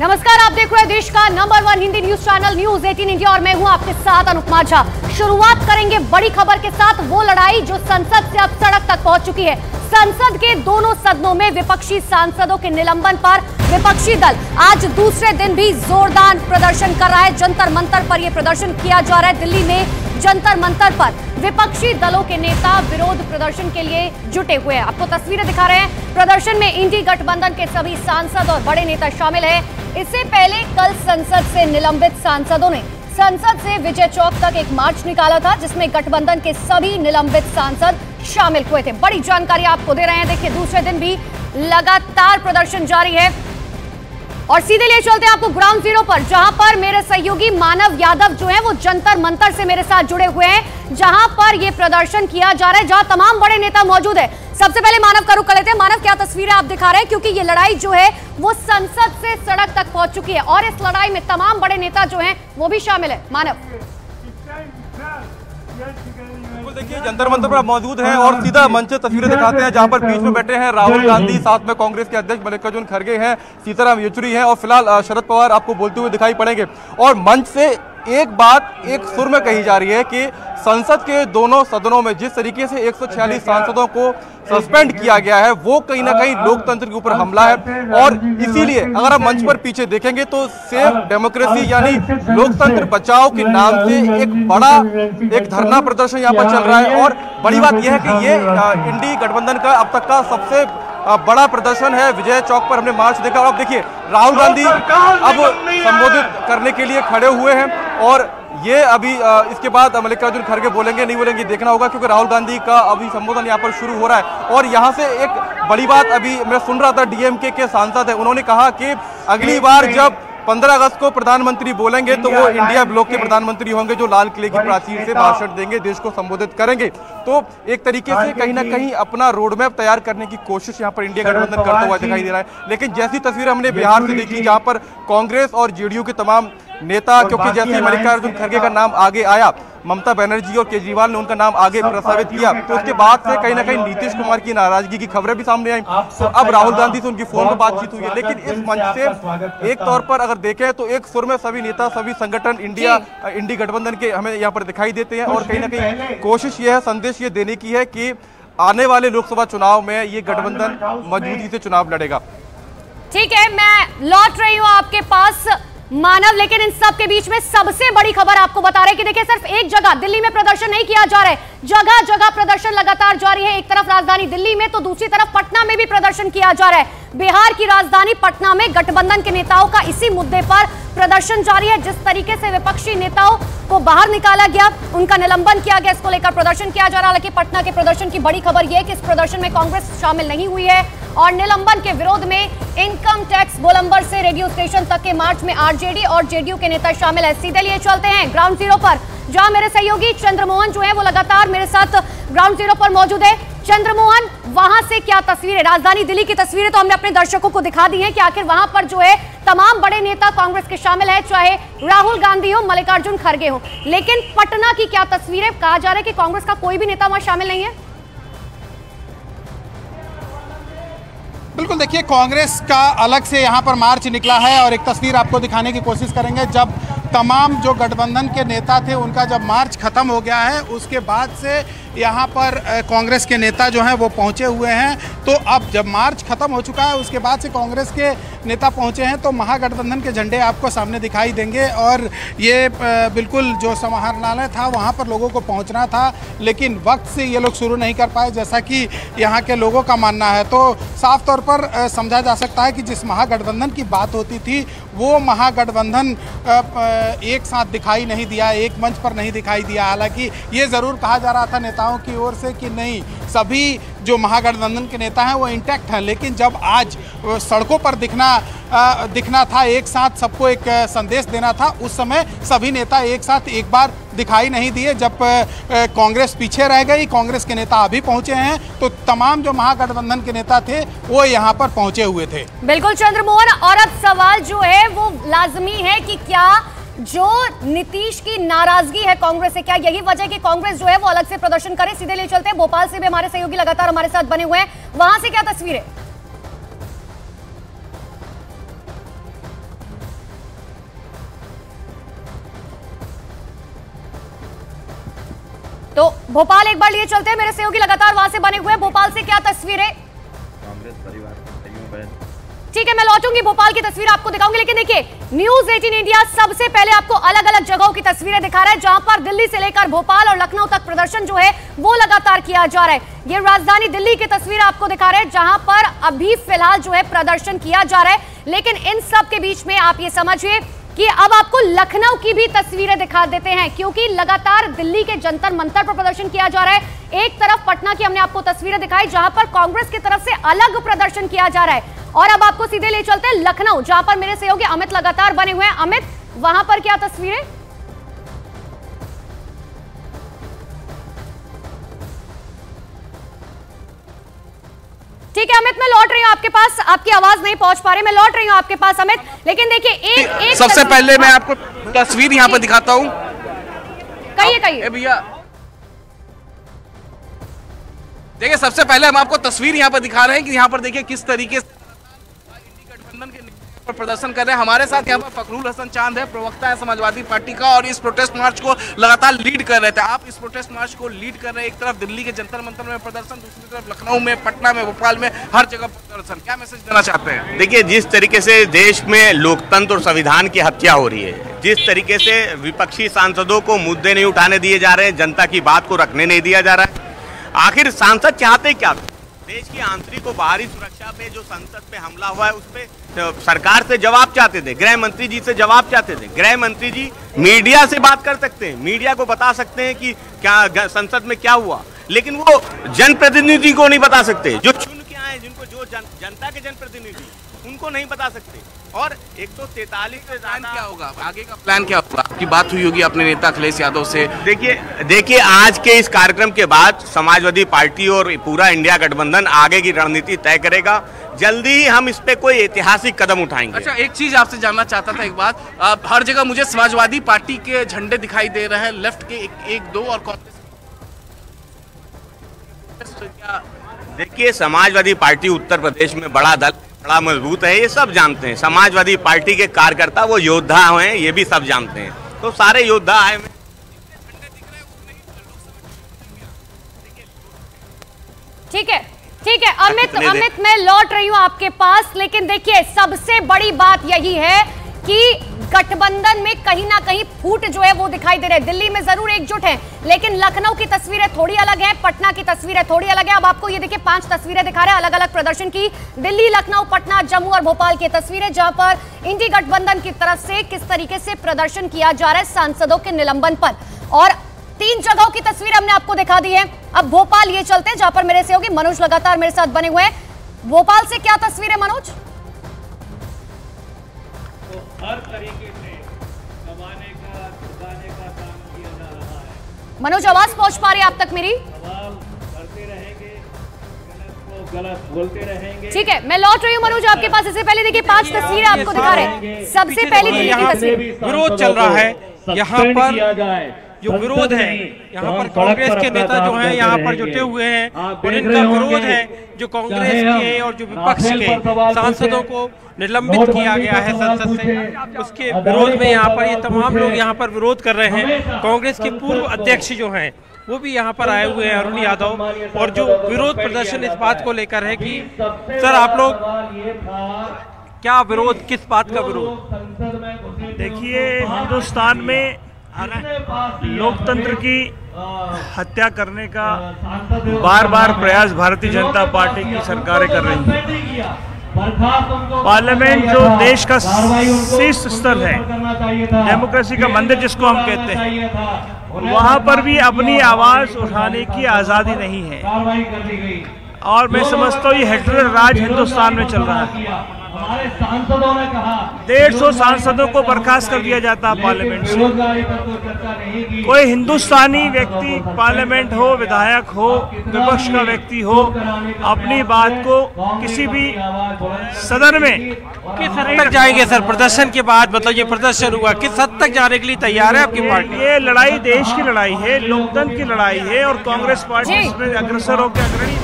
नमस्कार, आप देख रहे हैं देश का number 1 Hindi news channel news 18 India और मैं हूं आपके साथ अनुपमा झा। शुरुआत करेंगे बड़ी खबर के साथ, वो लड़ाई जो संसद से अब सड़क तक पहुंच चुकी है। संसद के दोनों सदनों में विपक्षी सांसदों के निलंबन पर विपक्षी दल आज दूसरे दिन भी जोरदार प्रदर्शन कर रहा है। जंतर मंतर पर यह प्रदर्शन किया जा रहा है। दिल्ली में जंतर मंतर पर विपक्षी दलों के नेता विरोध प्रदर्शन के लिए जुटे हुए हैं। आपको तस्वीरें दिखा रहे हैं। प्रदर्शन में इंडी गठबंधन के सभी सांसद और बड़े नेता शामिल हैं। इससे पहले कल संसद से निलंबित सांसदों ने संसद से विजय चौक तक एक मार्च निकाला था, जिसमें गठबंधन के सभी निलंबित सांसद शामिल हुए थे। बड़ी जानकारी आपको दे रहे हैं। देखिए, दूसरे दिन भी लगातार प्रदर्शन जारी है और सीधे लिए चलते हैं आपको ग्राउंड जीरो पर, जहां पर मेरे सहयोगी मानव यादव जो है वो जंतर मंतर से मेरे साथ जुड़े हुए हैं, जहां पर ये प्रदर्शन किया जा रहा है, जहां तमाम बड़े नेता मौजूद है। सबसे पहले मानव का रुख कर लेते हैं। मानव, क्या तस्वीरें आप दिखा रहे हैं, क्योंकि ये लड़ाई जो है वो संसद से सड़क तक पहुंच चुकी है और इस लड़ाई में तमाम बड़े नेता जो हैं वो भी शामिल है। मानव, देखिए, जंतर मंतर पर मौजूद हैं और सीधा मंच से तस्वीरें दिखाते हैं, जहां पर बीच में बैठे हैं राहुल गांधी, साथ में कांग्रेस के अध्यक्ष मल्लिकार्जुन खड़गे हैं, सीताराम येचुरी हैं और फिलहाल शरद पवार आपको बोलते हुए दिखाई पड़ेंगे। और मंच से एक बात एक सुर में कही जा रही है कि संसद के दोनों सदनों में जिस तरीके से 146 सांसदों को सस्पेंड किया गया है, वो कहीं ना कहीं लोकतंत्र के ऊपर हमला है। और इसीलिए अगर आप मंच पर पीछे देखेंगे तो सेफ डेमोक्रेसी यानी लोकतंत्र बचाओ के नाम से एक धरना प्रदर्शन यहाँ पर चल रहा है। और बड़ी बात यह है कि ये इंडी गठबंधन का अब तक का सबसे बड़ा प्रदर्शन है। विजय चौक पर हमने मार्च देखा और अब देखिए राहुल गांधी अब संबोधित करने के लिए खड़े हुए हैं और ये अभी इसके बाद मल्लिकार्जुन खड़गे बोलेंगे नहीं बोलेंगे देखना होगा, क्योंकि राहुल गांधी का अभी संबोधन यहाँ पर शुरू हो रहा है। और यहाँ से एक बड़ी बात अभी मैं सुन रहा था, डीएमके के सांसद है, उन्होंने कहा कि अगली बार जब 15 अगस्त को प्रधानमंत्री बोलेंगे तो वो इंडिया ब्लॉक के प्रधानमंत्री होंगे, जो लाल किले की प्राचीर से भाषण देंगे, देश को संबोधित करेंगे। तो एक तरीके से कहीं ना कहीं अपना रोड मैप तैयार करने की कोशिश यहाँ पर इंडिया गठबंधन करता हुआ दिखाई दे रहा है। लेकिन जैसी तस्वीर हमने बिहार से देखी, जहाँ पर कांग्रेस और जेडीयू के तमाम नेता, क्योंकि जैसे मल्लिकार्जुन खड़गे का नाम आगे आया, ममता बनर्जी और केजरीवाल ने उनका नाम आगे प्रस्तावित किया, तो उसके बाद से कहीं ना कहीं नीतीश कुमार की नाराजगी की खबरें भी सामने आई। तो अब राहुल गांधी से उनकी फोन पर बातचीत हुई है। लेकिन इस मंच से एक तौर पर अगर देखें तो एक सुर में सभी नेता, सभी संगठन इंडी गठबंधन के हमें यहाँ पर दिखाई देते हैं। और कहीं ना कहीं कोशिश ये है, संदेश ये देने की है कि आने वाले लोकसभा चुनाव में ये गठबंधन मजबूती से चुनाव लड़ेगा। ठीक है, मैं लौट रही हूँ आपके पास मानव, लेकिन इन सब के बीच में सबसे बड़ी खबर आपको बता रहे हैं कि देखिए, सिर्फ एक जगह दिल्ली में प्रदर्शन नहीं किया जा रहा है, जगह जगह प्रदर्शन लगातार जारी है। एक तरफ राजधानी दिल्ली में तो दूसरी तरफ पटना में भी प्रदर्शन किया जा रहा है। बिहार की राजधानी पटना में गठबंधन के नेताओं का इसी मुद्दे पर प्रदर्शन जारी है। जिस तरीके से विपक्षी नेताओं को बाहर निकाला गया, उनका निलंबन किया गया, इसको लेकर प्रदर्शन किया जा रहा है। हालांकि पटना के प्रदर्शन की बड़ी खबर यह है कि इस प्रदर्शन में कांग्रेस शामिल नहीं हुई है और निलंबन के विरोध में इनकम टैक्स गोलंबर से रेडियो स्टेशन तक के मार्च में आरजेडी और जेडीयू के नेता शामिल है। सीधे लिए चलते हैं ग्राउंड जीरो पर, जहां मेरे सहयोगी चंद्रमोहन जो है वो लगातार मेरे साथ ग्राउंड जीरो पर मौजूद है। चंद्रमोहन, वहां से क्या तस्वीरें, राजधानी दिल्ली की तस्वीरें तो हमने अपने दर्शकों को दिखा दी हैं कि आखिर वहां पर जो है तमाम बड़े नेता कांग्रेस के शामिल है, चाहे राहुल गांधी हो, मल्लिकार्जुन खड़गे हो। लेकिन पटना की क्या तस्वीरें, कहा जा रहा है कि कांग्रेस का कोई भी नेता वहां शामिल नहीं है। बिल्कुल, देखिए, कांग्रेस का अलग से यहाँ पर मार्च निकला है और एक तस्वीर आपको दिखाने की कोशिश करेंगे। जब तमाम जो गठबंधन के नेता थे उनका जब मार्च खत्म हो गया है, उसके बाद से यहाँ पर कांग्रेस के नेता जो हैं वो पहुँचे हुए हैं। तो अब जब मार्च खत्म हो चुका है, उसके बाद से कांग्रेस के नेता पहुँचे हैं, तो महागठबंधन के झंडे आपको सामने दिखाई देंगे। और ये बिल्कुल जो समाहरणालय था वहाँ पर लोगों को पहुँचना था, लेकिन वक्त से ये लोग शुरू नहीं कर पाए, जैसा कि यहाँ के लोगों का मानना है। तो साफ तौर पर समझा जा सकता है कि जिस महागठबंधन की बात होती थी, वो महागठबंधन एक साथ दिखाई नहीं दिया, एक मंच पर नहीं दिखाई दिया। हालांकि ये ज़रूर कहा जा रहा था नेताओं की ओर से कि नहीं, सभी जो महागठबंधन के नेता हैं वो इंटैक्ट हैं। लेकिन जब आज सड़कों पर दिखना था, एक साथ सबको एक संदेश देना था, उस समय सभी नेता एक साथ एक बार दिखाई नहीं दिए। जब कांग्रेस पीछे रह गई, कांग्रेस के नेता अभी पहुंचे हैं, तो तमाम जो महागठबंधन के नेता थे वो यहाँ पर पहुंचे हुए थे। बिल्कुल चंद्रमोहन, और अब सवाल जो है वो लाजमी है कि क्या जो नीतीश की नाराजगी है कांग्रेस से, क्या यही वजह कि कांग्रेस जो है वो अलग से प्रदर्शन करे। सीधे ले चलते हैं, भोपाल से भी हमारे सहयोगी लगातार हमारे साथ बने हुए हैं, वहां से क्या तस्वीरें। तो भोपाल एक बार लिए चलते हैं, मेरे सहयोगी लगातार वहां से बने हुए हैं। भोपाल से क्या तस्वीरें? कांग्रेस परिवार ठीक है, मैं लौटूंगी, भोपाल की तस्वीर आपको दिखाऊंगी, लेकिन देखिए न्यूज 18 इंडिया सबसे पहले आपको अलग अलग जगहों की तस्वीरें दिखा रहा है, जहां पर दिल्ली से लेकर भोपाल और लखनऊ तक प्रदर्शन जो है वो लगातार किया जा रहा है। ये राजधानी दिल्ली की तस्वीर आपको दिखा रहे हैं, जहां पर अभी फिलहाल जो है प्रदर्शन किया जा रहा है। लेकिन इन सब के बीच में आप ये समझिए कि अब आपको लखनऊ की भी तस्वीरें दिखा देते हैं, क्योंकि लगातार दिल्ली के जंतर मंतर पर प्रदर्शन किया जा रहा है। एक तरफ पटना की हमने आपको तस्वीरें दिखाई, जहां पर कांग्रेस की तरफ से अलग प्रदर्शन किया जा रहा है। और अब आपको सीधे ले चलते हैं लखनऊ, जहां पर मेरे सहयोगी अमित लगातार बने हुए हैं। अमित, वहां पर क्या तस्वीरें? ठीक है अमित, मैं लौट रही हूं आपके पास, आपकी आवाज नहीं पहुंच पा रही, मैं लौट रही हूं आपके पास अमित। लेकिन देखिए एक सबसे पहले मैं आपको तस्वीर यहाँ पर दिखाता हूँ। कहिए भैया देखिए, सबसे पहले हम आपको तस्वीर यहाँ पर दिखा रहे हैं कि यहाँ पर देखिए किस तरीके से गठबंधन के पर प्रदर्शन कर रहे हैं। हमारे साथ यहाँ पर फखरुल हसन चांद है, प्रवक्ता है समाजवादी पार्टी का, और इस प्रोटेस्ट मार्च को लगातार लीड कर रहे थे। आप इस प्रोटेस्ट मार्च को लीड कर रहे हैं, एक तरफ दिल्ली के जंतर मंतर में प्रदर्शन, दूसरी तरफ लखनऊ में, पटना में, भोपाल में, हर जगह प्रदर्शन। क्या मैसेज देना चाहते हैं? देखिए, जिस तरीके से देश में लोकतंत्र और संविधान की हत्या हो रही है, जिस तरीके से विपक्षी सांसदों को मुद्दे नहीं उठाने दिए जा रहे हैं, जनता की बात को रखने नहीं दिया जा रहा है, आखिर सांसद चाहते क्या? देश की आंतरिक और बाहरी सुरक्षा पे जो संसद पे हमला हुआ है, उस पे सरकार से जवाब चाहते थे, गृह मंत्री जी से जवाब चाहते थे। गृह मंत्री जी मीडिया से बात कर सकते हैं, मीडिया को बता सकते हैं कि क्या संसद में क्या हुआ, लेकिन वो जनप्रतिनिधि को नहीं बता सकते, जो चुन के आए, जिनको जो जनता के जनप्रतिनिधि, उनको नहीं बता सकते। और 143 प्लान क्या होगा, आगे का प्लान क्या होगा? आपकी बात हुई होगी अपने नेता अखिलेश यादव से। देखिए आज के इस कार्यक्रम के बाद समाजवादी पार्टी और पूरा इंडिया गठबंधन आगे की रणनीति तय करेगा। जल्दी ही हम इस पे कोई ऐतिहासिक कदम उठाएंगे। अच्छा, एक चीज आपसे जानना चाहता था, एक बात, हर जगह मुझे समाजवादी पार्टी के झंडे दिखाई दे रहे हैं, लेफ्ट के एक दो, और कांग्रेस। देखिए, समाजवादी पार्टी उत्तर प्रदेश में बड़ा दल, बड़ा मजबूत है, ये सब जानते हैं। समाजवादी पार्टी के कार्यकर्ता वो योद्धा हैं, ये भी सब जानते हैं। तो सारे योद्धा आए हुए। ठीक है अमित, मैं लौट रही हूं आपके पास, लेकिन देखिए सबसे बड़ी बात यही है कि गठबंधन में कहीं ना कहीं फूट जो है वो दिखाई दे रहे हैं। दिल्ली में जरूर एकजुट है, लेकिन लखनऊ की तस्वीरें थोड़ी अलग है, पटना की तस्वीरें थोड़ी अलग है। अब आपको ये देखिए 5 तस्वीरें दिखा रहे हैं अलग अलग प्रदर्शन की, दिल्ली, लखनऊ, पटना, जम्मू और भोपाल की तस्वीरें, जहां पर इंडी गठबंधन की तरफ से किस तरीके से प्रदर्शन किया जा रहा है सांसदों के निलंबन पर। और 3 जगहों की तस्वीर हमने आपको दिखा दी है। अब भोपाल ये चलते हैं, जहां पर मेरे सहयोगी मनोज लगातार मेरे साथ बने हुए हैं। भोपाल से क्या तस्वीर है मनोज? तो हर तरीके से दबाने का, झुकाने का काम किया जा रहा है। मनोज, आवाज पहुंच पा रही है आप तक मेरी? सवाल करते रहेंगे, गलत को गलत बोलते रहेंगे। ठीक है, मैं लौट रही हूँ मनोज आपके पास। इससे पहले देखिए 5 तस्वीरें आपको दिखा रहे हैं। सबसे पहली दिल्ली की तस्वीर, विरोध चल रहा है यहाँ पर, जो विरोध है यहाँ पर कांग्रेस के नेता जो हैं यहाँ पर जुटे हुए हैं, और इनका विरोध है जो कांग्रेस के और जो विपक्ष के सांसदों को निलंबित किया गया है संसद से, उसके विरोध में यहाँ पर ये तमाम लोग यहाँ पर विरोध कर रहे हैं। कांग्रेस के पूर्व अध्यक्ष जो हैं वो भी यहाँ पर आए हुए हैं, अरुण यादव, और जो विरोध प्रदर्शन इस बात को लेकर है कि सर आप लोग क्या विरोध, किस बात का विरोध? देखिए, हिंदुस्तान में लोकतंत्र की हत्या करने का बार बार प्रयास भारतीय जनता पार्टी की सरकारें कर रही हैं। पार्लियामेंट जो देश का शीर्ष स्तर है, डेमोक्रेसी का मंदिर जिसको हम कहते हैं, वहाँ पर भी अपनी आवाज़ उठाने की आज़ादी नहीं है। और मैं समझता हूँ ये हिटलर राज हिंदुस्तान में चल रहा है। हमारे सांसदों ने कहा 150 सांसदों को बर्खास्त कर दिया जाता पार्लियामेंट से। कोई हिंदुस्तानी व्यक्ति, पार्लियामेंट हो, विधायक हो, विपक्ष का व्यक्ति हो, अपनी बात को किसी भी सदन में किस हद तक जाएंगे सर प्रदर्शन के बाद? मतलब ये प्रदर्शन हुआ, किस हद तक जाने के लिए तैयार है आपकी पार्टी? ये लड़ाई देश की लड़ाई है, लोकतंत्र की लड़ाई है, और कांग्रेस पार्टी इसमें अग्रसर होकर अग्रणी